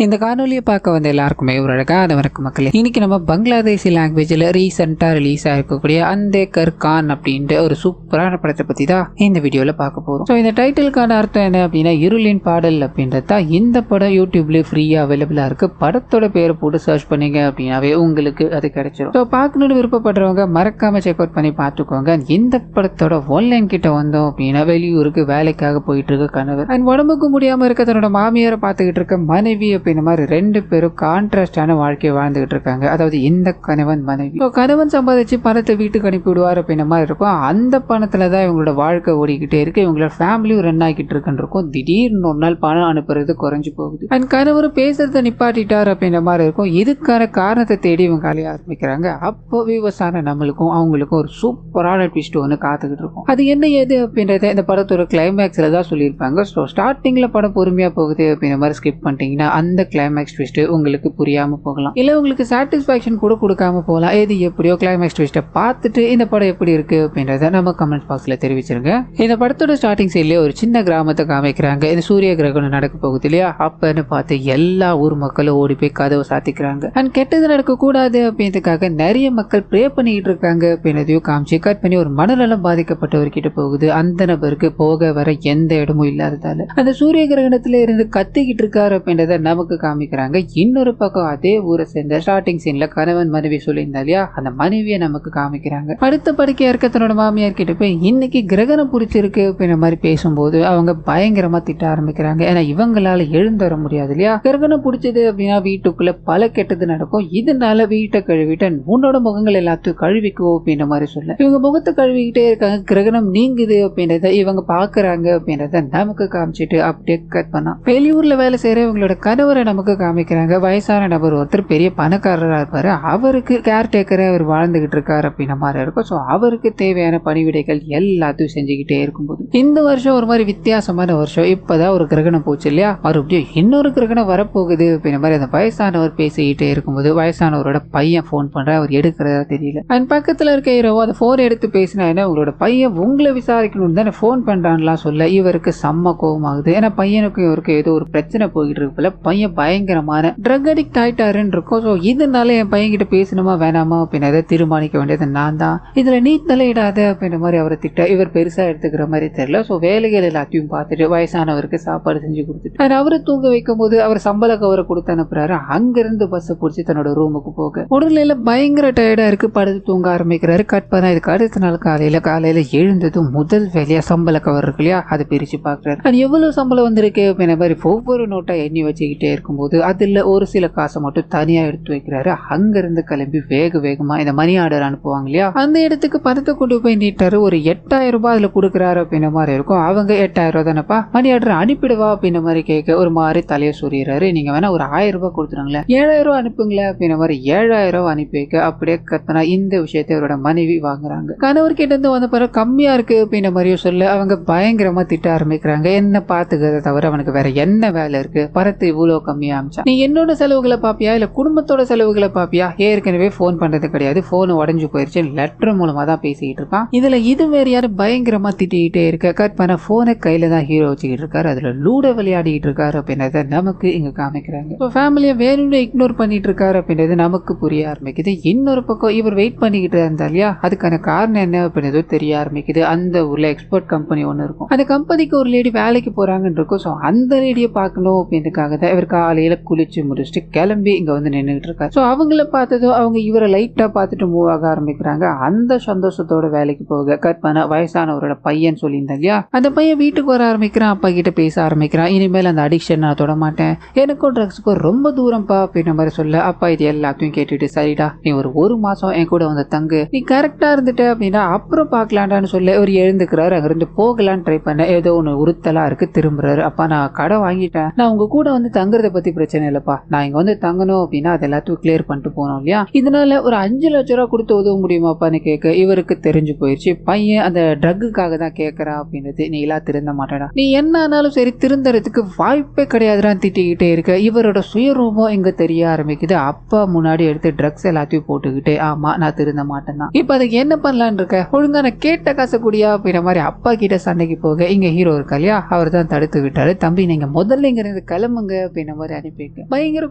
இந்த காணொலியை பார்க்க வந்த எல்லாருக்குமே ஒரு அழகான வணக்கம் மக்களே. இன்னைக்கு நம்ம பங்களாதேசி லாங்குவேஜில் ரீசெண்டாக ரிலீஸ் ஆகிருக்கக்கூடிய அந்தேகர் கான் அப்படின்ற ஒரு சூப்பரான படத்தை பற்றி தான் இந்த வீடியோவில் பார்க்க போகிறோம். ஸோ இந்த டைட்டிலுக்கான அர்த்தம் என்ன அப்படின்னா இருளின் பாடல் அப்படின்றது தான். இந்த படம் யூடியூப்லேயே ஃப்ரீயாக அவைலபிளாக இருக்குது. படத்தோட பேரை போட்டு சர்ச் பண்ணிங்க அப்படின்னாவே உங்களுக்கு அது கிடைச்சிடும். ஸோ பார்க்கணுன்னு விருப்பப்படுறவங்க மறக்காமல் செக் அவுட் பண்ணி பார்த்துக்கோங்க. இந்த படத்தோட ஒன்லைன் கிட்ட வந்தோம் அப்படின்னா வெளியூருக்கு வேலைக்காக போயிட்டு இருக்க கணவர் அண்ட் உடம்புக்கு முடியாமல் இருக்க தன்னோட மாமியாரை பார்த்துக்கிட்டு இருக்க மனைவி இந்த மாதிரி ரெண்டு பேரும் கான்ட்ராஸ்டான வாழ்க்கையை வாழ்ந்துகிட்டு இருக்காங்க. அதாவது இந்த கணவன் மனைவி கணவன் சம்பாதிச்சு பணத்தை வீட்டுக்கு அனுப்பி விடுவார் அப்படின்ற மாதிரி இருக்கும். அந்த பணத்துல தான் இவங்களோட வாழ்க்கை ஓடிக்கிட்டே இருக்கு. இவங்களோட ஃபேமிலியும் ரன் ஆகிட்டு இருக்குன்னு இருக்கும். திடீர்னு ஒரு நாள் பணம் அனுப்புறது குறைஞ்சு போகுது அண்ட் கணவர் பேசுறதை நிப்பாட்டிட்டார் அப்படின்ற மாதிரி இருக்கும். இதுக்கான காரணத்தை தேடி இவங்க அலைய ஆரம்பிக்கிறாங்க. அப்போ விவசாயம் நம்மளுக்கும் அவங்களுக்கும் ஒரு சூப்பரான ட்விஸ்ட் ஒன்று காத்துக்கிட்டு இருக்கும். அது என்ன ஏது அப்படின்றத இந்த படத்தோட கிளைமேக்ஸ்ல தான் சொல்லியிருப்பாங்க. ஸோ ஸ்டார்டிங்ல படம் பொறுமையா போகுது அப்படின்ற மாதிரி ஸ்கிப் பண்ணிட்டீங்கன்னா அந்த கிளைமேக்ஸ் ட்விஸ்ட் உங்களுக்கு புரியாம போகலாம், இல்ல உங்களுக்கு சாட்டிஸ்பாக்சன் கூட கொடுக்காம போகலாம். எது எப்படியோ கிளைமேக்ஸ் ட்விஸ்ட்டை பார்த்துட்டு இந்த படம் எப்படி இருக்கு அப்படின்றத நம்ம கமெண்ட் பாக்ஸ்ல தெரிவிச்சிருங்க. இந்த படத்தோட ஸ்டார்டிங் சைட்லயே ஒரு சின்ன கிராமத்தை காமிக்கிறாங்க. இந்த சூரிய கிரகணம் நடக்க போகுது இல்லையா, அப்பன்னு பார்த்து எல்லா ஊர் மக்களும் ஓடி போய் கதவை சாத்திக்கிறாங்க. அண்ட் கெட்டது நடக்க கூடாது அப்படின்றதுக்காக நிறைய மக்கள் ப்ரே பண்ணிட்டு இருக்காங்க அப்படின்றதையும் காமிச்சு கட் பண்ணி ஒரு மனநலம் பாதிக்கப்பட்டவர்கிட்ட போகுது. அந்த நபருக்கு போக வர எந்த இடமும் இல்லாததால அந்த சூரிய கிரகணத்துல இருந்து கத்திக்கிட்டு இருக்காரு அப்படின்றத நமக்கு காமிக்கிறாங்க. இன்னொரு பக்கம் அதே ஊரை சேர்ந்த ஸ்டார்டிங் சீன்ல கணவன் மனைவி சொல்லியிருந்தா இல்லையா, அந்த மனைவியை நமக்கு காமிக்கிறாங்க. அடுத்த படுக்கையா இருக்க தன்னோட மாமியார் கிட்ட போய் இன்னைக்கு கிரகணம் பிடிச்சிருக்கு அப்படின்ற மாதிரி பேசும்போது அவங்க பயங்கரமா திட்ட ஆரம்பிக்கிறாங்க. ஏன்னா இவங்களால எழுந்து வர முடியாது இல்லையா. கிரகணம் பிடிச்சது அப்படின்னா வீட்டுக்குள்ள பல கெட்டது நடக்கும். இதனால வீட்டை கழுவிட்டு உன்னோட முகங்கள் எல்லாத்தையும் கழுவிக்கோ அப்படின்ற மாதிரி சொல்ல இவங்க முகத்தை கழுவிக்கிட்டே இருக்காங்க. கிரகணம் நீங்குது அப்படின்றத இவங்க பாக்குறாங்க அப்படின்றத நமக்கு காமிச்சிட்டு அப்படியே கட் பண்ணா வெளியூர்ல வேலை செய்யற இவங்களோட கணவரை நமக்கு காமிக்கிறாங்க. வயசான நபர் ஒருத்தர் பெரிய பணக்காரராக இருப்பாரு. அவருக்கு கேர் டேக்கரை அவர் வாழ்ந்துகிட்டு இருக்காரு அப்படின்ற மாதிரி இருக்கும். ஸோ அவருக்கு தேவையான பணிவிடைகள் எல்லாத்தையும் செஞ்சுக்கிட்டே இருக்கும்போது இந்த வருஷம் ஒரு மாதிரி வித்தியாசமான வருஷம். இப்பதான் ஒரு கிரகணம் போச்சு இல்லையா, மறுபடியும் இன்னொரு கிரகணம் வரப்போகுது அப்படின்ற மாதிரி அந்த வயசானவர் பேசிக்கிட்டே இருக்கும்போது வயசானவரோட பையன் ஃபோன் பண்ற, அவர் எடுக்கிறதா தெரியல. அண்ட் பக்கத்துல இருக்க ஹீரோ அந்த போன் எடுத்து பேசினா என்ன, உங்களோட பையன் உங்களை விசாரிக்கணும்னு தானே போன் பண்றான்லாம் சொல்ல இவருக்கு செம்ம கோவமாகுது. ஏன்னா பையனுக்கும் இவருக்கு ஏதோ ஒரு பிரச்சனை போயிட்டு இருக்கு போல. பையன் பயங்கரமான ட்ரக் அடிக்ட் ஆயிட்டாருன்னு இருக்கும். ஸோ இதனால என் பையன் கிட்ட பேசணுமா வேணாமா அப்படின்னு தீர்மானிக்க வேண்டியது நான் தான். இதுல நீ தலையிடாத அப்படின்ற மாதிரி அவரை திட்ட இவர் பெருசா எடுத்துக்கிற மாதிரி தெரியல. ஸோ வேலைகள் எல்லாத்தையும் பார்த்துட்டு வயசானவருக்கு சாப்பாடு செஞ்சு கொடுத்துட்டு அவரை தூங்க வைக்கும் போது அவர் சம்பள கவரை கொடுத்து அனுப்புறாரு. அங்கிருந்து பஸ் பிடிச்சி தன்னோட ரூமுக்கு போக உடல்நிலை பயங்கர டயர்டா இருக்கு. படுத்து தூங்க ஆரம்பிக்கிறாரு. கட் பண்ணா இதுக்கு அடுத்த நாள் காலையில எழுந்ததும் முதல் வேலையா சம்பள கவர் இருக்கு இல்லையா, அதை பிரிச்சு பாக்குறாரு. அது எவ்வளவு சம்பளம் வந்திருக்கு அப்படின்ற மாதிரி ஒவ்வொரு நோட்டா எண்ணி வச்சுக்கிட்டே இருக்கும்போது அதுல ஒரு சில காசை மட்டும் தனியா எடுத்து வைக்கிறாரு. அங்கிருந்து கிளம்பி வேகமா இந்த மணி ஆர்டர் அனுப்புவாங்க இல்லையா, அந்த இடத்துக்கு பணத்தை கொண்டு போய் நீட்டாரு. ஒரு 8000 ரூபாய் அதுல கொடுக்குறாரு அப்படின்ற மாதிரி இருக்கும். அவங்க 8000 ரூபாய் தானப்பா, மணி ஆர்டர் அனுப்பிடுவா அப்படின்ற மாதிரி கேட்க ஒரு மாதிரி தலையை சொல்லிடுறாரு. நீங்க வேணா ஒரு 1000 ரூபாய் கொடுத்துருங்களேன், 7000 ரூபாய் அனுப்புங்களேன் அப்படின்ற மாதிரி 7000 ரூபாய் அனுப்பி வைக்க அப்படியே கத்தனா இந்த விஷயத்தை அவரோட மனைவி வாங்குறாங்க. கணவர் கிட்ட இருந்து வந்த பிறகு கம்மியா இருக்கு அப்படின்ற மாதிரியும் சொல்ல அவங்க பயங்கரமா திட்ட ஆரம்பிக்கிறாங்க. என்ன பாத்துக்கிறத தவிர அவனுக்கு வேற என்ன வேலை இருக்கு, பணத்தை இவ்வளவு கம்மியா அமிச்சா, நீ என்னோட செலவுகளை பாப்பியா இல்ல குடும்பத்தோட செலவுகளை பாப்பியா, ஏற்கனவே போன் பண்றது கிடையாது, போன் உடஞ்சு போயிருச்சு, லெட்டர் மூலமா தான் பேசிக்கிட்டு இருக்கான், இதுல இது வேற யாரு பயங்கரமா திட்டிக்கிட்டே இருக்க. கட் பண்ண போனை கையில தான் ஹீரோ வச்சுக்கிட்டு இருக்காரு. அதுல லூடோ விளையாடிட்டு இருக்காரு அப்படின்றத நமக்கு இங்க காமிக்கிறாங்க. ஃபேமிலியை வேணும்னு இக்னோர் பண்ணிட்டு இருக்காரு அப்படின்றது நமக்கு புரிய ஆரம்பிக்குது. இன்னொரு பக்கம் இவர் வெயிட் பண்ணிக்கிட்டு இருந்தா இல்லையா, அதுக்கான காரணம் என்ன அப்படின்றது தெரிய ஆரம்பிக்குது. அந்த ஊர்ல எக்ஸ்போர்ட் கம்பெனி ஒண்ணு இருக்கும். அந்த கம்பெனிக்கு ஒரு லேடி வேலைக்கு போறாங்கன்னு இருக்கும். ஸோ அந்த லேடியை பார்க்கணும் அப்படின்றதுக்காக தான் இவர் காலையில குளிச்சு முடிச்சுட்டு கிளம்பி இங்க வந்து நின்றுட்டு இருக்காரு. ஸோ அவங்கள பார்த்ததும் அவங்க இவரை லைட்டா பார்த்துட்டு மூவ் ஆக ஆரம்பிக்கிறாங்க. அந்த சந்தோஷத்தோட வேலைக்கு போக கட் பண்ண வயசானவரோட பையன் சொல்லியிருந்தா இல்லையா, அந்த பையன் வீட்டுக்கு வர ஆரம்பிக்கிறான். அப்பா கிட்ட பேச ஆரம்பிக்கிறான். இனிமேல் அந்த அடிக்ஷன் நான் தொட மாட்டேன், எனக்கும் ட்ரக்ஸுக்கும் ரொம்ப தூரம்ப்பா அப்படின்ற மாதிரி சொல்ல அப்பா இது எல்லாத்தையும் கேட்டுட்டு சரிடா நீ ஒரு மாசம் என் கூட வந்து தங்கு, நீ கரெக்டா இருந்துட்ட அப்படின்னா அப்புறம் பாக்கலாண்டான்னு சொல்ல ஒரு எழுந்துக்கிறாரு. அங்கிருந்து போகலான்னு ட்ரை பண்ண ஏதோ ஒன்று உறுத்தலா இருக்கு. திரும்புறாரு. அப்பா நான் கடை வாங்கிட்டேன், நான் உங்க கூட வந்து தங்குறத பத்தி பிரச்சனை இல்லப்பா, நான் இங்க வந்து தங்கணும் அப்படின்னா அது எல்லாத்தையும் கிளியர் பண்ணிட்டு போனோம் இல்லையா, இதனால ஒரு 5 லட்சம் ரூபாய் கொடுத்து உதவ முடியுமாப்பான்னு கேட்க இவருக்கு தெரிஞ்சு போயிடுச்சு பையன் அந்த ட்ரக்குக்காக தான் கேட்கறா அப்படின்றது. நீ எல்லாம் திருந்த மாட்டேடா, நீ என்ன ஆனாலும் சரி திருந்தறதுக்கு வாய்ப்பே கிடையாதுடான்னு திட்டிக்கிட்டே இருக்க இவரோட சுயரூபம் இங்க தெரிய ஆரம்பிக்குது. அப்பா முன்னாடி எடுத்து ட்ரக்ஸ் எல்லாத்தையும் போட்டுக்கிட்டு ஆமா நான் திருந்த மாட்டேன் தான், இப்ப அதுக்கு என்ன பண்ணலான் இருக்க, ஒழுங்கா நான் கேட்ட காசை கூடியா அப்படின்ற மாதிரி அப்பா கிட்ட சண்டைக்கு போக இங்க ஹீரோ இருக்கா இல்லையா, அவர் தான் தடுத்து விட்டாரு. தம்பி நீங்க முதல்ல இங்க இருந்து கிளம்புங்க அப்படின்ற மாதிரி அனுப்பிக்க பயங்கர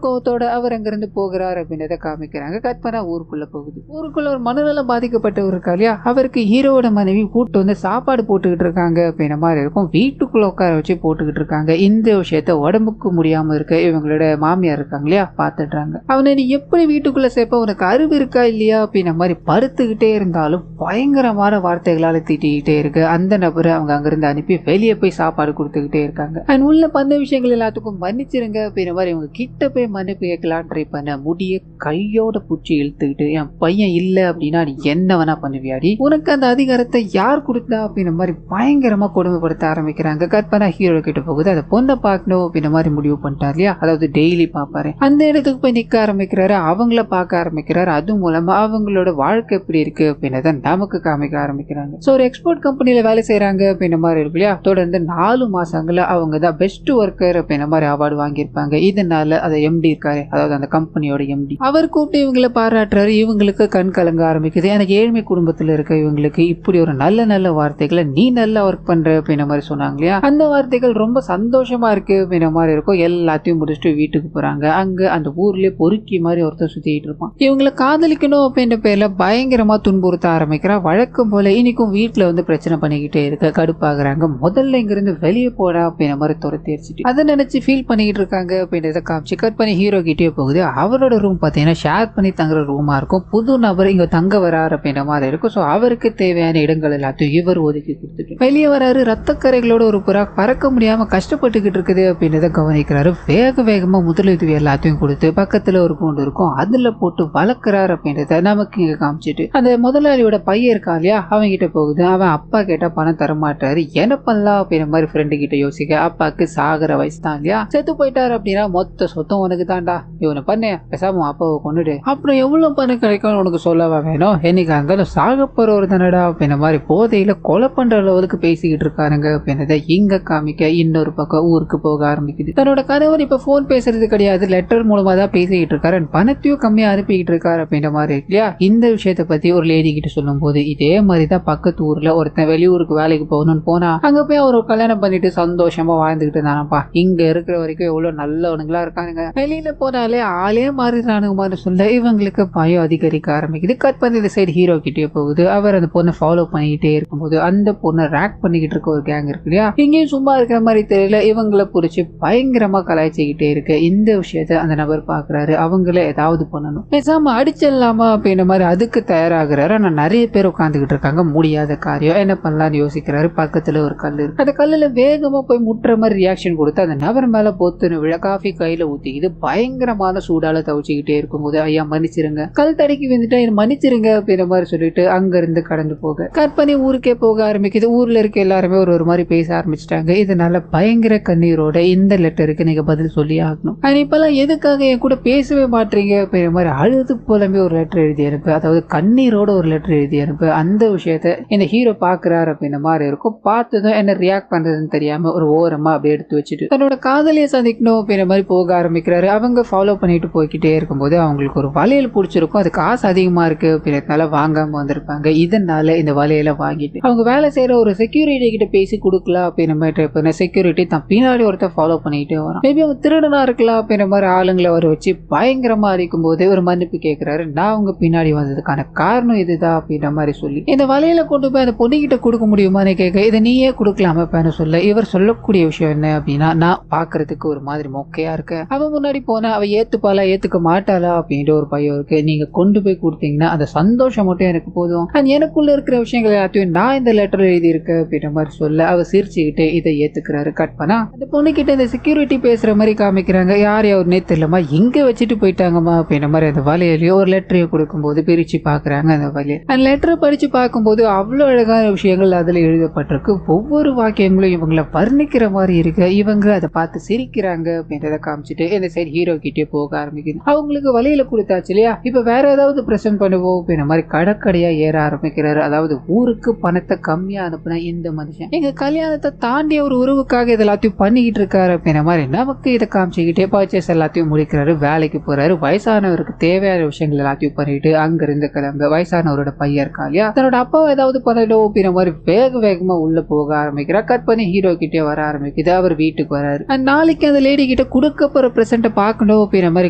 கோவத்தோட அவர் அங்கிருந்து போகிறார் அப்படின்றத காமிக்கிறாங்க. கட் பண்ணா ஊருக்குள்ள போகுது. ஊருக்குள்ள ஒரு மனநலம் பாதிக்கப்பட்டவர் இருக்கா இல்லையா, அவருக்கு ஹீரோவோட மனைவி கூட்டு வந்து சாப்பாடு போட்டுக்கிட்டு இருக்காங்க அப்படின்ற மாதிரி இருக்கும். வீட்டுக்குள்ள உட்கார வச்சு போட்டுக்கிட்டு இருக்காங்க. இந்த விஷயத்த உடம்புக்கு முடியாம இருக்க இவங்களோட மாமியார் இருக்காங்க இல்லையா பாத்துடுறாங்க. அவனை நீ எப்படி வீட்டுக்குள்ள சேர்ப்ப, உனக்கு அறிவு இருக்கா இல்லையா அப்படின்ற மாதிரி படுத்துக்கிட்டே இருந்தாலும் பயங்கரமான வார்த்தைகளால திட்டிக்கிட்டே இருக்கு. அந்த நபரை அவங்க அங்கிருந்து அனுப்பி வெளியே போய் சாப்பாடு கொடுத்துக்கிட்டே இருக்காங்க. அண்ட் உள்ள பண்ண விஷயங்கள் எல்லாத்துக்கும் மன்னிச்சிருங்க அப்படின்ற மாதிரி இவங்க கிட்ட போய் மன்னிப்பு கேட்கலாம் ட்ரை பண்ண முடிய கையோட பூச்சி இழுத்துக்கிட்டு, என் பையன் இல்ல அப்படின்னா நீ என்ன வேணா பண்ணுவியாடி, உனக்கு அந்த அதிகாரத்தை யார் கொடுத்தா அப்படின்ற மாதிரி பயங்கரமா கொடுமைப்படுத்த ஆரம்பிக்கிறாங்க. கட் பண்ணா ஹீரோ கிட்ட போகுது. அதை பொண்ணை பார்க்கணும் அப்படின்ற மாதிரி முடிவு பண்ணிட்டார் இல்லையா, அதாவது டெய்லி பாப்பாரு. அந்த இடத்துக்கு போய் நிக்க ஆரம்பிக்கிறாரு, அவங்கள பார்க்க ஆரம்பிக்கிறாரு. அது மூலமா அவங்களோட வாழ்க்கை எப்படி இருக்கு அப்படின்றத நமக்கு காமிக்க ஆரம்பிக்கிறாங்க. சோ ஒரு எக்ஸ்போர்ட் கம்பெனில வேலை செய்யறாங்க அப்படின்ற மாதிரி இருக்கு இல்லையா, தொடர்ந்து 4 மாசங்கள அவங்க தான் பெஸ்ட் ஒர்க்கர் அப்படின்ற மாதிரி அவார்டு வாங்கியிருப்பாங்க. இதனால அதை எம்டி இருக்காரு, அதாவது அந்த கம்பெனியோட எம்டி, அவர் கூப்பிட்டு இவங்களை பாராட்டுறாரு. இவங்களுக்கு கண் கலங்க ஆரம்பிக்குது. எனக்கு ஏழ்மை குடும்பத்துல இருக்க இவங்களுக்கு இப்படி ஒரு நல்ல நல்ல வார்த்தைகளை நீ நல்லா ஒர்க் பண்ற அப்படின்ற மாதிரி சொன்னாங்க இல்லையா, அந்த வார்த்தைகள் ரொம்ப சந்தோஷமா இருக்கு அப்படின்ற மாதிரி இருக்கும். எல்லாத்தையும் முடிச்சுட்டு வீட்டுக்கு போறாங்க. அங்க அந்த ஊர்லயே பொறுக்கி மாதிரி ஒருத்தர் சுத்திட்டு இருப்பான். இவங்களை காதலிக்கணும் அப்படின்ற பேர்ல பயங்கரமா துன்புறுத்த ஆரம்பிக்கிறா. வழக்கம் போல இன்னைக்கும் வீட்டுல வந்து பிரச்சனை பண்ணிக்கிட்டே இருக்க கடுப்பாகிறாங்க. முதல்ல இங்கிருந்து வெளியே போடா அப்படின்ற மாதிரி துரத்தி அடிச்சுட்டு அதை நினைச்சு ஃபீல் பண்ணிக்கிட்டு இருக்காங்க அப்படின்றத காமிச்சு கட் பண்ணி ஹீரோ கிட்டே போகுது. அவரோட ரூம் பாத்தீங்கன்னா ஷேர் பண்ணி தங்குற ரூமா இருக்கும். புது நபர் இங்க தங்க வராரு அப்படின்ற மாதிரி இருக்கும். ஸோ அவருக்கு தேவையான இடங்கள் எல்லாத்தையும் இவர் ஒதுக்கி கொடுத்துட்டு வெளியே வராரு. ரத்தக்கரைகளோட ஒரு புறா பறக்க முடியாம கஷ்டப்பட்டுக்கிட்டு இருக்குது அப்படின்றத கவனிக்கிறாரு. வேக வேகமா முதலுதவி எல்லாத்தையும் கொடுத்து பக்கத்துல ஒரு கூண்டு இருக்கும், அதுல போட்டு வளர்க்கிறாரு அப்படின்றத நமக்கு இங்க காமிச்சிட்டு அந்த முதலாளியோட பையன் இருக்கா இல்லையா, அவங்க கிட்ட போகுது. அவன் அப்பா கேட்டா பணம் தரமாட்டாரு, என்ன பண்ணலாம் அப்படின்ற மாதிரி ஃப்ரெண்டு கிட்ட யோசிக்க, அப்பாக்கு சாகர வயசு தான் இல்லையா, செத்து போயிட்டாரு அப்படின்னா மொத்த சொத்தம் உனக்கு தான்டா, இவனை பண்ண பேசாம அப்பாவை கொண்டுடு, அப்புறம் எவ்வளவு பணம் கிடைக்கும் உனக்கு சொல்லவா வேணும், என்னைக்கு இருந்தாலும் சாக போறவர் தானடா அப்படின்ற மாதிரி போதையில கொலை பண்ற அளவுக்கு பேசிக்கிட்டு இருக்காருங்க அப்படின்றத இங்க காமிக்க இன்னொரு பக்கம் ஊருக்கு போக ஆரம்பிக்குது. தன்னோட கணவர் இப்ப போன் பேசுறது கிடையாது, லெட்டர் மூலமா தான் பேசிக்கிட்டு இருக்காரு, பணத்தையும் கம்மியா அனுப்பிக்கிட்டு இருக்காரு அப்படின்ற மாதிரி இல்லையா. இந்த விஷயத்த பத்தி ஒரு லேடி கிட்ட சொல்லும் போது இதே மாதிரிதான் பக்கத்து ஊர்ல ஒருத்தன் வெளியூருக்கு வேலைக்கு போகணும்னு போனா அங்க போய் அவர் கல்யாணம் பண்ணிட்டு சந்தோஷமா வாழ்ந்துகிட்டு இருந்தானப்பா, இங்க இருக்கிற வரைக்கும் எவ்வளவு நல்லவனுங்களா இருக்கானுங்க, வெளியில போனாலே ஆளே மாறிடுறானுங்க சொல்ல இவங்களுக்கு பயம் அதிகரிக்க ஆரம்பிக்குது. கட் பண்ணி இந்த சைடு ஹீரோ கிட்டே போகுது. அவர் அந்த பொண்ணை ஃபாலோ பண்ணிக்கிட்டே இருக்கும்போது அந்த பொண்ணை ரேக் பண்ணிக்கிட்டு இருக்க ஒரு கேங் இருக்கு இல்லையா, இங்கேயும் சும்மா இருக்கிற மாதிரி தெரியல, இவங்களை புடிச்சு பயங்கரமா கலாய்ச்சிக்கிட்டே இருக்கு. இந்த விஷயத்த அந்த நபர் பாக்குறாரு, அவங்கள ஏதாவது பண்ணணும், பேசாம அடிச்சிடலாமா அப்படின்ற மாதிரி அதுக்கு தயாராகிறாரு. ஆனா நிறைய பேர் உட்காந்துக்கிட்டு இருக்காங்க, முடியாத காரியம், என்ன பண்ணலாம்னு யோசிக்கிறாரு. பக்கத்துல ஒரு கல் இருக்கு, அந்த கல்லுல வேகமா போய் முட்டுற மாதிரி ரியாக்ஷன் கொடுத்து அந்த நபர் மேல போத்துன்னு விழ காஃபி கையில ஊத்திக்கிது பயங்கரமான சூடால தவிச்சுக்கிட்டே இருக்கும்போது, ஐயா மன்னிச்சிருங்க, கல் தடிக்கி வந்துட்டா மன்னிச்சிருங்க அப்படின்ற மாதிரி சொல்லிட்டு அங்க இருந்து கடந்து போக கட் பண்ணி ஊருக்கே போக ஆரம்பிக்குது. ஊர்ல இருக்க எல்லாருமே ஒரு மாதிரி பேச ஆரம்பிச்சிட்டாங்க. இதனால பயங்கர கண்ணீரோட இந்த லெட்டருக்கு நீங்க பதில் சொல்லி ஆகணும், இப்பெல்லாம் எதுக்காக என் கூட பேசவே மாட்டீங்க அப்படின்ற மாதிரி அழுது புலம்பி ஒரு லெட்டர் எழுதி அனுப்பு, அதாவது கண்ணீரோட ஒரு லெட்டர் எழுதி அனுப்பு. அந்த விஷயத்த இந்த ஹீரோ பாக்குறாரு அப்படின்ற மாதிரி இருக்கும். பார்த்ததும் என்ன ரியாக்ட் பண்றதுன்னு தெரியாம ஒரு ஓரமா அப்படியே எடுத்து வச்சுட்டு தன்னோட காதலியை சந்திக்கணும் அப்படின்ற மாதிரி போக ஆரம்பிக்கிறாரு. அவங்க ஃபாலோ பண்ணிட்டு போய்கிட்டே இருக்கும்போது அவங்களுக்கு ஒரு வளையல் பிடிச்சிருக்கும், அது காசு அதிகமா இருக்கு அப்படின்றதுனால வாங்காம வந்திருப்பாங்க. இதனால இந்த வளையல வாங்கிட்டு அவங்க வேலை செய்யற ஒரு செக்யூரிட்டி கிட்ட பேசி கொடுக்கலாம் அப்படின்ற மாதிரி ட்ரை பண்ண செக்யூரிட்டி தான் பின்னாடி ஒருத்தர் ஃபாலோ பண்ணிட்டே வரான். மேபி அவன் திருடனா இருக்கலாம் அப்படின்ற மாதிரி ஆளுங்களை வர வச்சு பயங்கரமா அடிக்கும் போது ஒரு மன்னிப்பு கேட்கிறாரு. நான் உங்க பின்னாடி வந்ததுக்கான காரணம் இதுதான் அப்படின்ற மாதிரி சொல்லி இந்த வலையில கொண்டு போய் அந்த பொண்ணுகிட்ட கொடுக்க முடியுமான்னு கேட்க, இதை நீயே கொடுக்கலாம சொல்ல இவர் சொல்லக்கூடிய விஷயம் என்ன அப்படின்னா, நான் பாக்குறதுக்கு ஒரு மாதிரி மொக்கையா இருக்க, அவன் முன்னாடி போனா அவ ஏத்துப்பாளா ஏத்துக்க மாட்டாளா அப்படின்ற ஒரு பையன் இருக்கு, நீங்க கொண்டு போய் கொடுத்தீங்கன்னா அந்த சந்தோஷம் மட்டும் எனக்கு போதும், எனக்குள்ள இருக்கிற விஷயங்கள் எல்லாத்தையும் நான் இந்த லெட்டர் எழுதி இருக்க அப்படின்ற மாதிரி சொல்ல அவ சிரிச்சுக்கிட்டே இதை ஏத்துக்கிறாரு. கட் பண்ணா அந்த பொண்ணு கிட்ட இந்த செக்யூரிட்டி பேசுற மாதிரி காமிக்கிறாங்க. யார் யாருன்னே தெரியலமா இங்க வச்சுட்டு போயிட்டாங்கம்மா அப்படின்ற மாதிரி அந்த வலையிலயோ ஒரு லெட்டரையோ கொடுக்கும்போது பிரிச்சு பாக்குறாங்க. அந்த வலையை அந்த லெட்டரை படிச்சு பார்க்கும்போது அவ்வளவு அழகான விஷயங்கள் அதுல எழுதப்பட்டிருக்கு. ஒவ்வொரு வாக்கியங்களும் இவங்களை வர்ணிக்கிற மாதிரி இருக்கு. இவங்க அதை பார்த்து சிரிக்கிறாங்க அப்படின்றத காமிச்சிட்டு இந்த சைடு ஹீரோ கிட்டே போக ஆரம்பிக்குது. அவங்களுக்கு வலையில கொடுத்தாச்சு இல்லையா, இப்ப வேற ஏதாவது பிரசன்ட் பண்ணுவோம் அப்படின்ற மாதிரி கடற்கடையா ஏற ஆரம்பிக்கிறாரு. அதாவது ஊருக்கு பணத்தை கம்மியா அனுப்புன இந்த மனுஷன் எங்க கல்யாணத்தை தாண்டிய ஒரு உறவுக்காக இது எல்லாத்தையும் பண்ணிக்கிட்டு இருக்காரு அப்படின்ற மாதிரி நமக்கு இதை காமிச்சுக்கிட்டே பர்ச்சேஸ் எல்லாத்தையும் முடிக்கிறாரு. வேலைக்கு போறாரு. வயசானவருக்கு தேவையான விஷயங்கள் எல்லாத்தையும் பண்ணிட்டு அங்க இருந்து கிளம்ப வயசானவரோட பையன் இருக்கா இல்லையா, தன்னோட அப்பாவை ஏதாவது பண்ணணும் அப்படின்ற மாதிரி வேக வேகமா உள்ள போக ஆரம்பிக்கிறா. கட் பண்ணி ஹீரோ கிட்டே வர ஆரம்பிக்குது. அவர் வீட்டுக்கு வராரு. நாளைக்கு அந்த லேடி கிட்ட கொடுக்க போற பிரசன்ட் பார்க்கணும் அப்படின்ற மாதிரி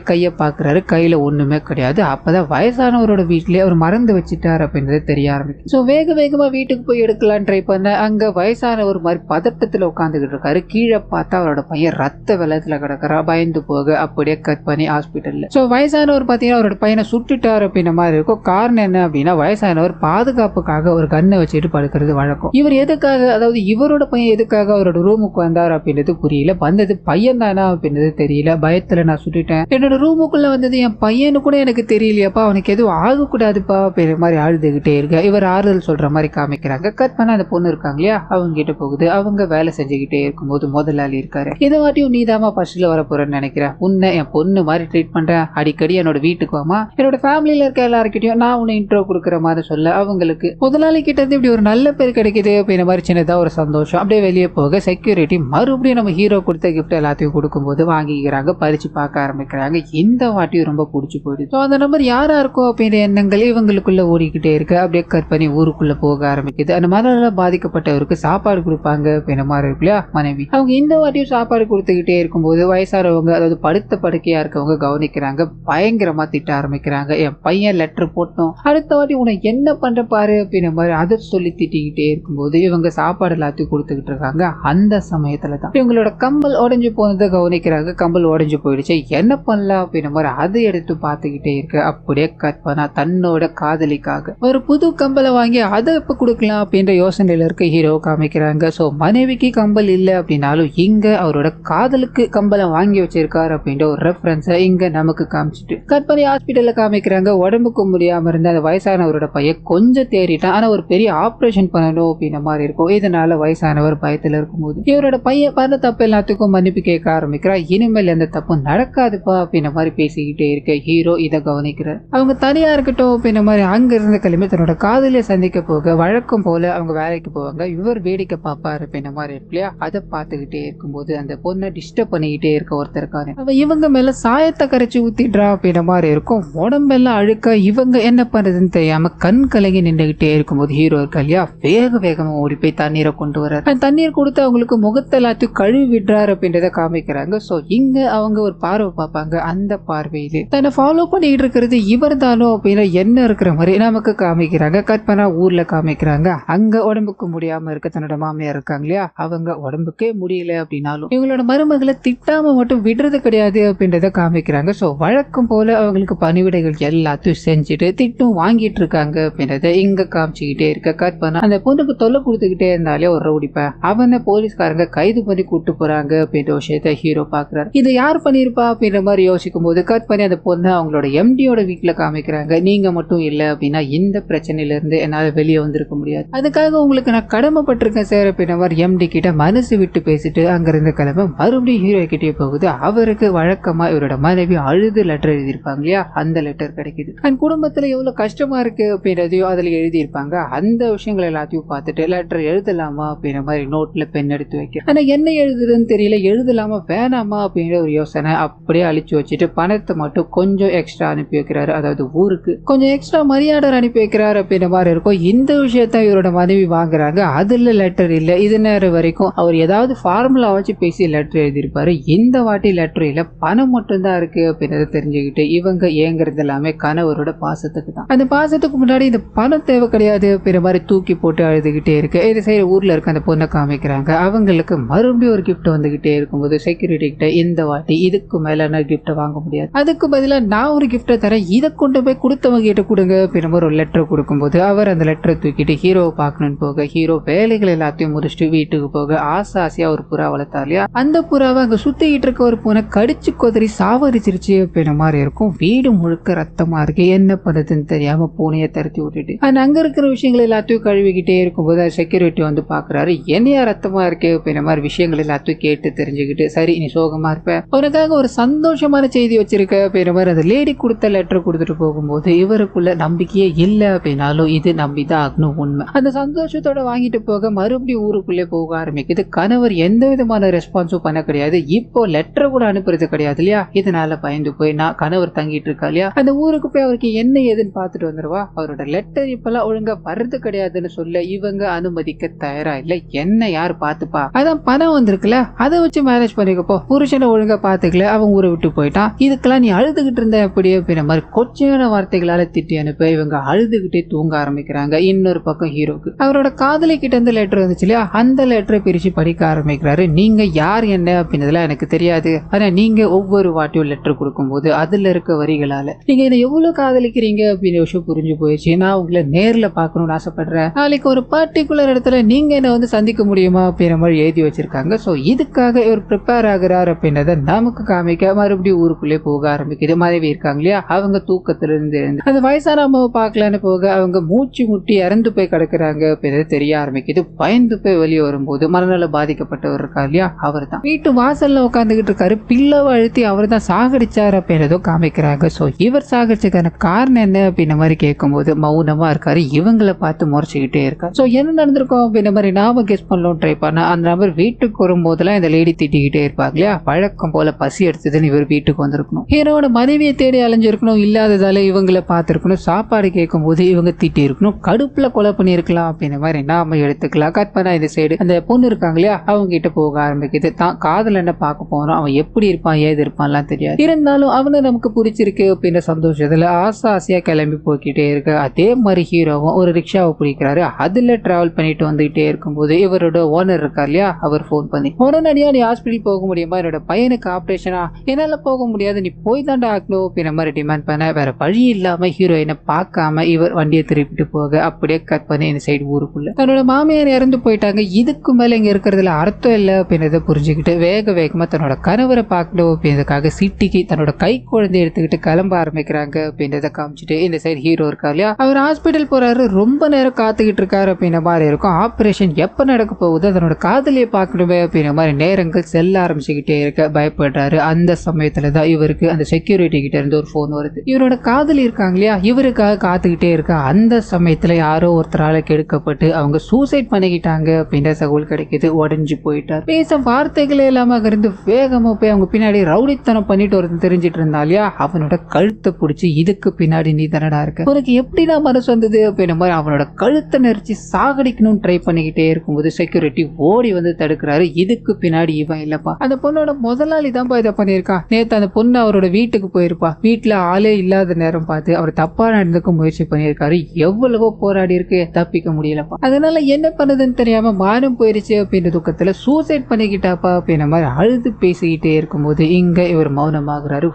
கையை பாக்குறாரு. கையில ஒண்ணுமே கிடையாது. அப்பதான் வயசானவரோட வீட்லயே அவர் மறந்து வச்சுட்டாரு அப்படின்றது தெரிய ஆரம்பிக்கும். சோ வேக வேகமா வீட்டுக்கு போய் எடுக்கலாம் ட்ரை பண்ண அங்க வயசானவர் மாதிரி பதட்டத்துல உட்காந்துக்கிட்டு இருக்காரு. கீழே பார்த்தா அவரோட பையன் ரத்த வெள்ளத்துல கிடக்குறா. பயந்து போக அப்படியே கட் பண்ணி ஹாஸ்பிட்டல்ல. சோ வயசானவர் பாத்தீங்கன்னா அவரோட பையனை சுட்டுட்டாரு அப்படின்ற மாதிரி இருக்கும். காரணம் என்ன அப்படின்னா வயசானவர் பாதுகாப்புக்காக ஒரு கண்ணை வச்சுட்டு படுக்கிறது வழக்கம். இவர் எதுக்காக, அதாவது இவரோட பையன் எதுக்காக அவரோட ரூமுக்கு வந்தார் அப்படின்றது புரியல. வந்தது பையன் தானா அப்படின்றது தெரியல. பயத்துல நான் சுட்டுட்டேன், என்னோட ரூமுக்குள்ள வந்தது என் பையனு கூட எனக்கு தெரியலையாப்பா, அவனுக்கு எதுவும் ஆகக்கூடாதுப்பா அப்படின்ற மாதிரி அழுதுகிட்டே இருக்க இவர் ஆறுதல் சொல்ற மாதிரி காமிக்கிறாங்க. கட் பண்ண அந்த பொண்ணு இருக்காங்க இல்லையா, அவங்க கிட்ட போகுது. அவங்க வேலை செஞ்சுக்கிட்டே இருக்கும்போது முதலாளி இருக்காரு. இதை வாட்டியும் நீதாமா ஃபர்ஸ்ட்ல வர போறேன்னு நினைக்கிறேன், உன்னை என் பொண்ணு மாதிரி ட்ரீட் பண்றேன், அடிக்கடி என்னோட வீட்டுக்கு வாமா, என்னோட ஃபேமிலியில இருக்க எல்லாருக்கிட்டையும் நான் உன்னை இன்ட்ரோ கொடுக்குற மாதிரி சொல்ல அவங்களுக்கு முதலாளி கிட்ட இருந்து இப்படி ஒரு நல்ல பேர் கிடைக்குது அப்படின்ற மாதிரி சின்னதா ஒரு சந்தோஷம். அப்படியே வெளியே போக செக்யூரிட்டி மறுபடியும் நம்ம ஹீரோ கொடுத்த கிஃப்ட் எல்லாத்தையும் கொடுக்கும்போது வாங்கிக்கிறாங்க. பறிச்சு பார்க்க ஆரம்பிக்கிறாங்க. இந்த வாட்டியும் ரொம்ப பிடிச்சி போயிடுது. அந்த நம்பர் யாரா இருக்கும் அப்படின்ற எண்ணங்கள் இவங்களுக்குள்ள ஓடிக்கிட்டே இருக்கு. அப்படியே கட் பண்ணி ஊருக்குள்ள போக ஆரம்பிக்குது. அந்த மனநல பாதிக்கப்பட்டவருக்கு சாப்பாடு கொடுப்பாங்க அப்படின்ற மாதிரி இருக்கு இல்லையா மனைவி, அவங்க இந்த வாட்டியும் சாப்பாடு கொடுத்துக்கிட்டே இருக்கும்போது வயசானவங்க, அதாவது படுத்த படுக்கையா இருக்கவங்க கவனிக்கிறாங்க. பயங்கரமா திட்ட ஆரம்பிக்கிறாங்க. என் பையன் லெட்டர் போட்டோம், அடுத்த வாட்டி உன்னை என்ன பண்ற பாரு அப்படின்ற மாதிரி அதை சொல்லி திட்டிக்கிட்டே இருக்கும்போது இவங்க சாப்பாடு எல்லாத்தையும் கொடுத்துக்கிட்டு இருக்காங்க. அந்த சமயத்துல தான் இவங்களோட கம்பல் உடஞ்சு போனதை கவனிக்கிறாங்க. கம்பல் உடஞ்சு போயிடுச்சு, என்ன பண்ணலாம் அப்படின்ற மாதிரி அதை எடுத்து பார்த்துக்கிட்டே இருக்கு. அப்படியே கட் பண்ணா தன்னோட காதலிக்காக ஒரு புது கம்பலை வாங்கி அதை இப்ப கொடுக்கலாம் அப்படின்ற யோசனையில இருக்க ஹீரோ காமிக்கிறாங்க. சோ மனைவிக்கு கம்பல் இல்லை அப்படின்னாலும் இங்க அவரோட காதலுக்கு கம்பலை வாங்கி வச்சிருக்காரு அப்படின்ற ஒரு ரெஃபரன்ஸை இங்க நமக்கு காமிச்சிட்டு கட் பண்ணி ஹாஸ்பிட்டல்ல காமிக்கிறாங்க. உடம்புக்கு முடியாம இருந்த அந்த வயசானவரோட பையன் கொஞ்சம் தேறிட்டான், ஆனா ஒரு பெரிய ஆபரேஷன் பண்ணணும் அப்படின்ற மாதிரி இருக்கும். இதனால வயசானவர் பயத்துல இருக்கும்போது இவரோட பையன் பண்ண தப்பு எல்லாத்துக்கும் மன்னிப்பு கேட்க ஆரம்பிக்கிறா. இனிமேல் எந்த தப்பும் நடக்காதுப்பா அப்படின்ற மாதிரி பேசிக்கிட்டே இருக்க ஹீரோ இதை கவனிக்கிறார். அவங்க தனியா இருக்கட்டும் அப்படின்ற மாதிரி அங்க இருந்த கிளம்பி தன்னோட காதலியை சந்திக்க போக வழக்கம் போல அவங்க வேலைக்கு போவாங்க. இவர் வேடிக்கை பார்ப்பாரு அப்படின்ற மாதிரி இருக்கு இல்லையா, அதை பார்த்துக்கிட்டே இருக்கும்போது அந்த பொண்ணை டிஸ்டர்ப் பண்ணிக்கிட்டே இருக்க ஒருத்தருக்காரு. அவ இவங்க மேல சாயத்தை கரைச்சி ஊத்திடுறா அப்படின்ற மாதிரி இருக்கும். உடம்பெல்லாம் அழுக்க இவங்க என்ன பண்றதுன்னு தெரியாம கண் கலங்கி நின்றுகிட்டே இருக்கும்போது ஹீரோ இருக்கா இல்லையா, வேக வேகமா ஓடி போய் தண்ணீரை கொண்டு வர்றாரு. அந்த தண்ணீர் கொடுத்து அவங்களுக்கு முகத்தை எல்லாத்தையும் கழுவி விடுறாரு அப்படின்றத காமிக்கிறாங்க. சோ இங்க அவங்க ஒரு பார்வை பார்ப்பாங்க. அந்த பார்வையிலே தன்னை ஃபாலோ பண்ணிட்டு இருக்கிறது இவர் தானோ அப்படின்னா என்ன இருக்கிற மாதிரி நமக்கு காமிக்கிறாங்க. கட் பண்ணா ஊர்ல காமிக்கிறாங்க. அங்க உடம்புக்கு முடியாம இருக்க தன்னோட மாமியார் இருக்காங்க இல்லையா, அவங்க உடம்புக்கே முடியல அப்படின்னாலும் இவங்களோட மருமகளை திட்டாம மட்டும் விடுறது கிடையாது அப்படின்றத காமிக்கிறாங்க. சோ வழக்கம் போல அவங்களுக்கு பணிவிடைகள் எல்லாத்தையும் செஞ்சுட்டு திட்டும் வாங்கிட்டு இருக்காங்க அப்படின்றத இங்க காமிச்சுக்கிட்டே இருக்க. கட் பண்ணா அந்த பொண்ணுக்கு தொல்லை கொடுத்துக்கிட்டே இருந்தாலே ஒரு ரவுடிப்ப அவனை போலீஸ்காரங்க கைது பண்ணி கூட்டு போறாங்க அப்படின்ற விஷயத்த ஹீரோ பாக்குறாரு. இது யார் பண்ணிருப்பா அப்படின்ற மாதிரி யோசிக்கும் போது கட் பண்ணி அந்த பொண்ணு அவங்களோட எம்டியோட வீட்டுல காமிக்கிறாங்க. நீங்க மட்டும் இல்ல அப்படின்னா இந்த பிரச்சனையில இருந்து என்னால வெளியே வந்திருக்க முடியாது, அதுக்காக உங்களுக்கு நான் கடமைப்பட்டிருக்கேன் சார் அப்படின்ற மாதிரி எம்டி கிட்ட மனசு விட்டு பேசிட்டு அங்க இருந்து கிளம்ப மறுபடியும் ஹீரோ கிட்டே போகுது. அவருக்கு வழக்கமா இவரோட மனைவி அழுது லெட்டர் எழுதியிருப்பாங்க இல்லையா, அந்த லெட்டர் கிடைக்குது. அந்த குடும்பத்துல எவ்வளவு கஷ்டமா இருக்கு அப்படின்றதையும் அதுல எழுதியிருப்பாங்க. அந்த விஷயங்கள் எல்லாத்தையும் பார்த்துட்டு லெட்டர் எழுதலாமா அப்படின்ற மாதிரி நோட்ல பென் எடுத்து வைக்க, ஆனா என்ன எழுதுறதுன்னு தெரியல, எழுதலாமா வேணாமா அப்படின்ற ஒரு யோசனை. அப்படியே அழிச்சு வச்சுட்டு பணத்தை மட்டும் கொஞ்சம் எக்ஸ்ட்ரா அனுப்பி வைக்கிறாரு. அதாவது ஊருக்கு கொஞ்சம் எக்ஸ்ட்ரா மரியாதை அனுப்பி வைக்கிறாரு அப்படின்ற மாதிரி இருக்கும். இந்த விஷயத்த இவரோட மனைவி வாங்குறாங்க. அதுல லெட்டர் இல்ல. இது நேரம் வரைக்கும் அவர் ஏதாவது ஃபார்முலா வச்சு பேசி லெட்டர் எழுதியிருப்பாரு. இந்த வாட்டி லெட்டர் இல்ல, பணம் மட்டும் தான் இருக்கு அப்படின்றத தெரிஞ்சுக்கிட்டு இவங்க ஏங்குறது எல்லாமே கணவரோட பாசத்துக்கு தான். அந்த பாசத்துக்கு முன்னாடி இந்த பணம் தேவை கிடையாது அப்படின்ற மாதிரி தூக்கி போட்டு அழுதுகிட்டே இருக்கு. இது சைடு ஊர்ல இருக்க அந்த பொண்ணை காமிக்கிறாங்க. அவங்களுக்கு மறுபடியும் ஒரு கிஃப்ட் வந்துகிட்டே இருக்கும்போது செக்யூரிட்டி கிட்ட இந்த வாட்டி இதுக்கு மேல கிஃப்ட் வாங்க முடியாது, அதுக்கு பதிலா நான் ஒரு கிஃப்ட தரேன், இதை கொண்டு போய் கொடுத்தவங்க கிட்ட கொடுங்க அப்படின்ற மாதிரி ஒரு லெட்டர் கொடுக்கும்போது அவர் அந்த லெட்டரை தூக்கிட்டு ஹீரோவை பார்க்கணும்னு போக ஹீரோ வேலைகள் எல்லாத்தையும் முடிச்சுட்டு வீட்டுக்கு போக ஆசையா ஒரு புறா வளர்த்தார் இல்லையா, அந்த புறாவை அங்க சுத்திக்கிட்டு இருக்க ஒரு பூனை கடிச்சு கொதறி சாவடிச்சிருச்சு அப்படின்ற மாதிரி இருக்கும். வீடு முழுக்க ரத்தமா இருக்கு, என்ன பண்ணுறதுன்னு தெரியாம பூனையை தருத்தி விட்டுட்டு அங்க இருக்கிற விஷயங்கள் எல்லாத்தையும் கழுவிக்கிட்டே இருக்கும்போது செக்யூரிட்டி வந்து பாக்குறாரு. என்னையா ரத்தமா இருக்கு அப்படின்ற மாதிரி விஷயங்கள் எல்லாத்தையும் கேட்டு தெரிஞ்சுக்கிட்டு சரி நீ சோகமா இருப்ப, உனக்காக ஒரு சந்தோஷமான செய்தி வச்சிருக்க அப்படின்ற மாதிரி அந்த லேடி கொடுத்த லெட்டர் கொடுத்துட்டு போகும்போது இவருக்குள்ள நம்பிக்கையே இல்லை அப்படின்னாலும் இது நம்பிதான் ஆகணும் உண்மை. அந்த சந்தோஷத்தோட வாங்கிட்டு போக மறுபடியும் ஊருக்குள்ளே போக ஆரம்பிக்குது. கணவர் எந்த விதமான ரெஸ்பான்ஸும் பண்ண கிடையாது. இப்போ லெட்டர் கூட அனுப்புறது கிடையாது இல்லையா, இதனால பயந்து போய் நான் கணவர் தங்கிட்டு இருக்கா இல்லையா, அந்த ஊருக்கு போய் அவருக்கு என்ன ஏதுன்னு பார்த்துட்டு வந்துருவா. அவரோட லெட்டர் இப்பெல்லாம் ஒழுங்கா வர்றது கிடையாதுன்னு சொல்ல இவங்க அனுமதிக்க தயாரா இல்லை. என்ன யார் பார்த்துப்பா, அதான் பணம் வந்திருக்குல்ல அதை வச்சு மேனேஜ் பண்ணிக்க இருக்கப்போ புருஷனை ஒழுங்கா பாத்துக்கல, அவன் ஊரை விட்டு போயிட்டான், இதுக்கெல்லாம் நீ அழுதுகிட்டு இருந்த எப்படி அப்படின்ற மாதிரி கொச்சையான வார்த்தைகளால திட்டி அனுப்ப இவங்க அழுதுகிட்டே தூங்க ஆரம்பிக்கிறாங்க. இன்னொரு பக்கம் ஹீரோக்கு அவரோட காதலி கிட்ட இருந்து லெட்டர் வந்துச்சு இல்லையா, அந்த லெட்டரை பிரிச்சு படிக்க ஆரம்பிக்கிறாரு. நீங்க யார் என்ன அப்படின்றதுல எனக்கு தெரியாது, ஆனா நீங்க ஒவ்வொரு வாட்டியும் லெட்டர் கொடுக்கும்போது அதுல இருக்க வரிகளால நீங்க என்ன எவ்வளவு காதலிக்கிறீங்க அப்படின்ற விஷயம் புரிஞ்சு போயிடுச்சு. நான் உங்களை நேர்ல பார்க்கணும்னு ஆசைப்படுறேன், நாளைக்கு ஒரு பர்டிகுலர் இடத்துல நீங்க என்ன வந்து சந்திக்க முடியுமா அப்படின்ற மாதிரி எழுதி வச்சிருக்காங்க. சோ இதுக்காக இவர் ப்ரிப்பேர் ஆகிறார் அப்படின்றத நமக்கு காமிக்க மறுபடியும் ஊருக்குள்ளே போக ஆரம்பிக்குது. மனைவி இருக்காங்க இல்லையா, அவங்க தூக்கத்துல இருந்து அந்த வயசான அம்மாவை பார்க்கலான்னு போக அவங்க மூச்சு முட்டி இறந்து போய் கிடக்குறாங்க அப்படின்றது தெரிய ஆரம்பிக்குது. பயந்து போய் வெளியே வரும்போது மனநல பாதிக்கப்பட்டவர் இருக்கார் இல்லையா, அவர் தான் வீட்டு வாசல்ல உட்காந்துக்கிட்டு இருக்காரு. பில்லவை அழுத்தி அவர் தான் சாகடிச்சார் அப்படின்றதோ காமிக்கிறாங்க. சோ இவர் சாகடிச்சதுக்கான காரணம் என்ன அப்படின்ற மாதிரி கேட்கும்போது மௌனமா இருக்காரு, இவங்களை பார்த்து முறைச்சுக்கிட்டே இருக்காரு. சோ என்ன நடந்திருக்கும் அப்படின்ற மாதிரி நாம கெஸ் பண்ணலாம் ட்ரை பண்ண அந்த நபர் வீட்டுக்கு வரும்போதெல்லாம் இந்த லேடி திட்டிக்கிட்டே இருப்பாங்க இல்லையா, வழக்கம் போல பசி எடுத்ததுன்னு இவர் வீட்டுக்கு வந்திருக்கணும், ஹீரோட மனைவியை தேடி அலைஞ்சிருக்கணும், இல்லாததால இவங்களை பார்த்திருக்கணும், சாப்பாடு கேட்கும் போது இவங்க திட்டி இருக்கணும், கடுப்புல கொலை பண்ணிருக்கலாம் அப்படின்ற மாதிரி நாம எடுத்துக்கலாம். கட் பண்ணா இந்த சைடு அந்த பொண்ணு இருக்காங்க இல்லையா, அவங்க கிட்ட போக ஆரம்பிக்குது. தான் காதல் என்ன பார்க்க போறோம், அவன் எப்படி இருப்பான் ஏது இருப்பான்லாம் தெரியாது, இருந்தாலும் அவனை நமக்கு பிடிச்சிருக்கு அப்படின்ற சந்தோஷத்துல ஆசையா கிளம்பி போய்கிட்டே இருக்கு. அதே மாதிரி ஹீரோவும் ஒரு ரிக்ஷாவை பிடிக்கிறாரு, அதுல டிராவல் பண்ணிட்டு வந்துகிட்டே இருக்கும்போது இவரோட ஓனர் இருக்கார் இல்லையா, அவர் போன் பண்ணி உடனடியா நீ ஹாஸ்பிட்டல் போக முடியுமா, என்னோட பையனுக்கு ஆபரேஷனா, என்னால போக முடியாது, நீ போய் தாண்டா ஆகணும் அப்படின்ற மாதிரி டிமாண்ட் பண்ண வேற வழி இல்லாம ஹீரோயினை பார்க்காம இவர் வண்டியை திருப்பிட்டு போக அப்படியே கட் பண்ணி இந்த சைடு ஊருக்குள்ள தன்னோட மாமியார் இறந்து போயிட்டாங்க, இதுக்கு மேல இங்க இருக்கிறதுல அர்த்தம் இல்லை அப்படின்றத புரிஞ்சுக்கிட்டு வேகமா தன்னோட கணவரை பார்க்கணும் அப்படின்றதுக்காக சிட்டிக்கு தன்னோட கை குழந்தை எடுத்துக்கிட்டு கிளம்ப ஆரம்பிக்கிறாங்க அப்படின்றத காமிச்சிட்டு இந்த சைடு ஹீரோ இருக்கா இல்லையா, அவர் ஹாஸ்பிட்டல் போறாரு, ரொம்ப நேரம் காத்துக்கிட்டு இருக்காரு அப்படின்ற மாதிரி இருக்கும். ஆபரேஷன் எப்ப நடக்க போகுது, தன்னோட காதலியை பார்க்கணுமே அப்படின்ற மாதிரி நேரங்கள் செல்ல ஆரம்பிச்சுக்கிட்டே இருக்க பயப்படுறாரு. அந்த சமயத்துல தான் இவருக்கு அந்த செக்யூரிட்டி கிட்ட இருந்து ஒரு போன் வருது. இவரோட காதலி இருக்காங்க இல்லையா, இவருக்காக காத்துக்கிட்டே இருக்க அந்த சமயத்துல யாரோ ஒருத்தரால கெடுக்கப்பட்டு அவங்க சூசைட் பண்ணிக்கிட்டாங்க அப்படின்ற தகவல் கிடைக்குது. உடஞ்சு போயிட்டார், பேச வார்த்தைகளே இல்லாம இருந்து வேகமா போய் அவங்க பின்னாடி ரவுடித்தனம் பண்ணிட்டு ஒருத்தன் தெரிஞ்சிட்டு இருந்தா இல்லையா, அவனோட கழுத்தை பிடிச்சி இதுக்கு பின்னாடி நீ தானடா இருக்க, உனக்கு எப்படிடா மனசு வந்தது அப்படின்ற மாதிரி அவனோட கழுத்தை நெரிச்சு சாகடிக்கணும்னு ட்ரை பண்ணிக்கிட்டே இருக்கும்போது செக்யூரிட்டி ஓடி வந்து தடுக்கிறாரு. இதுக்கு பின்னாடி இவன் இல்லப்பா, அந்த பொண்ணோட முதலாளி தான்ப்பா இதை பண்ணியிருக்கான், நேத்து அந்த பொண்ணு அவரோட வீட்டுக்கு போயிருப்பா, வீட்டுல ஆளே இல்லாத நேரம் பார்த்து அவர் தப்பா நடந்துக்க முயற்சி பண்ணியிருக்காரு, எவ்வளவோ போராடி இருக்கு, தப்பிக்க முடியலப்பா, அதனால என்ன பண்ணுதுன்னு தெரியாம மானம் போயிருச்சு அப்படின்ற துக்கத்துல சூசைட் பண்ணிக்கிட்டாப்பா அப்படின்ற மாதிரி அழுது பேசிக்கிட்டே இருக்கும்போது இங்க இவர் மௌனமாகறாரு.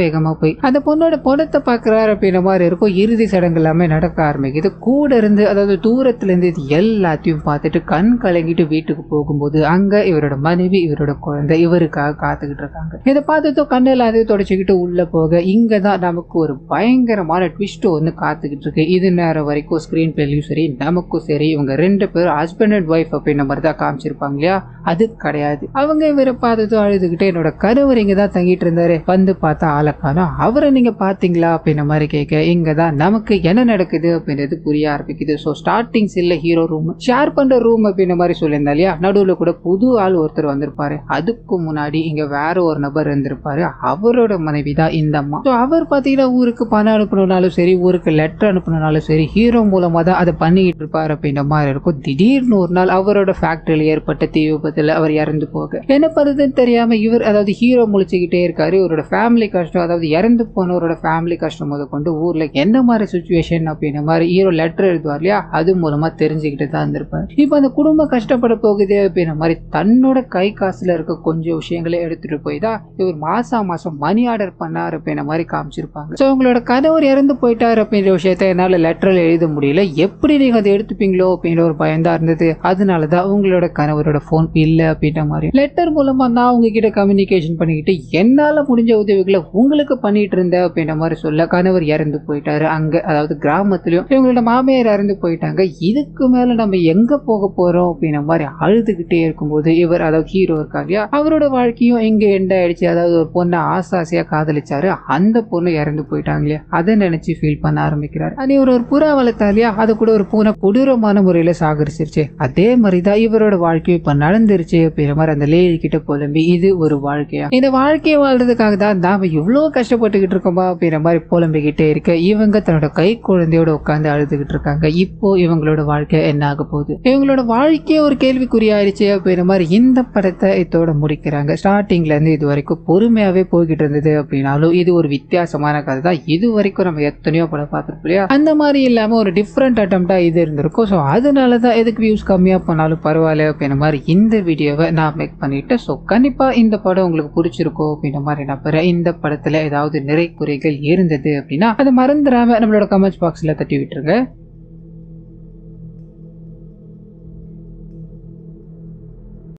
வேகமா போய் அந்த பொண்ணோட படத்தை பாக்குறாரு அப்படின்ற மாதிரி இருக்கும். இறுதி சடங்கு எல்லாமே நடக்க ஆரம்பிக்குது. கூட இருந்து அதாவது தூரத்துல இருந்து இது எல்லாத்தையும் பார்த்துட்டு கண் கலங்கிட்டு வீட்டுக்கு போகும்போது அங்க இவரோட மனைவி இவரோட குழந்தை இவருக்காக காத்துக்கிட்டு இருக்காங்க. இதை பார்த்துட்டு கண்ணு எல்லாத்தையும் தொடச்சிக்கிட்டு உள்ள போக இங்கதான் நமக்கு ஒரு பயங்கரமான ட்விஸ்ட் ஒன்று காத்துக்கிட்டு இருக்கு. இது நேரம் வரைக்கும் ஸ்கிரீன் பிளேலையும் சரி நமக்கும் சரி இவங்க ரெண்டு பேரும் ஹஸ்பண்ட் அண்ட் ஒய்ஃப் அப்படின்ற மாதிரி தான் காமிச்சிருப்பாங்க இல்லையா, அது கிடையாது. அவங்க இவரை பார்த்துட்டு அழுதுகிட்டு என்னோட கணவர் இங்க தான் தங்கிட்டு இருந்தாரு, வந்து பார்த்தா ஆளக்கானோ, அவரை நீங்க பாத்தீங்களா அப்படின்ற மாதிரி கேட்க இங்கதான் நமக்கு என்ன நடக்குது அப்படின்றது புரிய ஆரம்பிக்குது. ஸோ ஸ்டார்டிங் சில்ல ஹீரோ ரூம் ஷேர் பண்ற ரூம் அப்படின்ற மாதிரி சொல்லியிருந்தா இல்லையா, நடுவுல கூட புது ஆள் ஒருத்தர் வந்திருப்பாரு, அதுக்கு முன்னாடி இங்க வேற ஒரு நபர் இருந்திருப்பாரு, அவரோட மனைவி தான் இந்த அம்மா. ஸோ அவர் பாத்தீங்கன்னா ஊருக்கு பணம் அனுப்பணும்னாலும் சரி ஊருக்கு லெட்டர் அனுப்பணும்னாலும் சரி ஹீரோ மூலமா தான் அதை பண்ணிக்கிட்டு இருப்பாரு அப்படின்ற மாதிரி இருக்கும். திடீர்னு ஒரு நாள் அவரோட ஃபேக்டரியில் ஏற்பட்ட தீ விபத்துல அவர் இறந்து போக என்ன பண்ணுறதுன்னு தெரியாம இவர் அதாவது ஹீரோ முழிச்சுக்கிட்டே இருக்காரு. இவரோட ஃபேமிலி கஷ்டம் அதாவது இறந்து போனவரோட ஃபேமிலி கஷ்டம் முத கொண்டு ஊர்ல என்ன மாதிரி சுச்சுவேஷன் அப்படின்ற மாதிரி ஹீரோ லெட்டர் எழுதுவார் இல்லையா, அது மூலமா தெரிஞ்சுக்கிட்டு தான் இருந்திருப்பாரு. இப்போ அந்த குடும்பம் கஷ்டப்பட போகுது அப்படின்ற மாதிரி தன்னோட கை காசுல இருக்க கொஞ்சம் விஷயங்களை எடுத்துட்டு போய் தான் இவர் மாசம் மணி ஆர்டர் பண்ணார் அப்படின்ற மாதிரி காமிச்சிருப்பாங்க. ஸோ உங்களோட கணவர் இறந்து போயிட்டார் அப்படின்ற விஷயத்த என்னால லெட்டர்ல எழுத முடியல, எப்படி நீங்க அதை எடுத்துப்பீங்களோ அப்படின்ற ஒரு பயந்தா இருந்தது, அதனாலதான் உங்களோட கணவரோட போன் இல்ல அப்படின்ற மாதிரி லெட்டர் மூலமா நான் உங்ககிட்ட கம்யூனிகேஷன் பண்ணிக்கிட்டு என்னால முடிஞ்ச உதவிகளை உங்களுக்கு பண்ணிட்டு இருந்தேன் அப்படின்ற மாதிரி சொல்ல கணவர் இறந்து போயிட்டாரு. அங்க அதாவது கிராமத்திலயும் இவங்களோட மாமியார் இறந்து போயிட்டாங்க, இதுக்கு மேல நம்ம எங்க போக போறோம் அப்படின்ற மாதிரி அழுதுகிட்டே இருக்கும்போது இவர் அதாவது ஹீரோ இருக்காங்க அவரோட வாழ்க்கையும் இங்க எண்ட் ஆயிடுச்சு. அதாவது ஒரு பொண்ணை ஆசையா காதலிச்சாரு, அந்த பொண்ணு இறந்து போயிட்டாங்க இல்லையா, அதை நினைச்சு ஃபீல் பண்ண ஆரம்பிக்கிறாரு. அது ஒரு புறா வளர்த்தா இல்லையா, அது கூட ஒரு பூனை கொடூரமான முறையில சாகரிச்சிருச்சு, அதே மாதிரிதான் இவரோட வாழ்க்கையும் இப்ப நடந்துருச்சு அப்படின்ற மாதிரி அந்த லேடி கிட்ட புலம்பி இது ஒரு வாழ்க்கையா, இந்த வாழ்க்கையை வாழ்றதுக்காக தான் நாம இவ்வளவு கஷ்டப்பட்டுக்கிட்டு இருக்கோமா அப்படின்ற மாதிரி புலம்பிக்கிட்டே இருக்க இவங்க தன்னோட கை குழந்தையோட உட்காந்து அழுதுகிட்டு இருக்காங்க. இப்போ இவங்களோட வாழ்க்கை என்ன ஆக போகுது, இவங்களோட வாழ்க்கையே ஒரு கேள்விக்குறியாயிருச்சு அப்படின்ற மாதிரி இந்த படத்தை இதோட முடிக்கிறாங்க. ஸ்டார்டிங்ல இருந்து இது வரைக்கும் பொறுமையாவே போய்கிட்டு இருந்தது அப்படின்னாலும் இது ஒரு வித்தியாசமான கதை தான். இது வரைக்கும் நம்ம எத்தனையோ படம் பார்த்துருப்போம் இல்லையா, அந்த மாதிரி இல்லாம ஒரு டிஃப்ரெண்ட் அட்டம்ப்டா இது இருந்திருக்கும். ஸோ அதனாலதான் எதுக்கு வியூஸ் கம்மியா பண்ணாலும் பரவாயில்ல அப்படின்ற மாதிரி இந்த வீடியோவை நான் மேக் பண்ணிட்டேன். ஸோ கண்டிப்பா இந்த படம் உங்களுக்கு பிடிச்சிருக்கும் அப்படின்ற மாதிரி நம்புறேன். இந்த படத்துல ஏதாவது நிறை குறைகள் இருந்தது அப்படின்னா அதை மறந்துடாம நம்மளோட கமெண்ட்ஸ் பாக்ஸ்ல தட்டி விட்டுருங்க.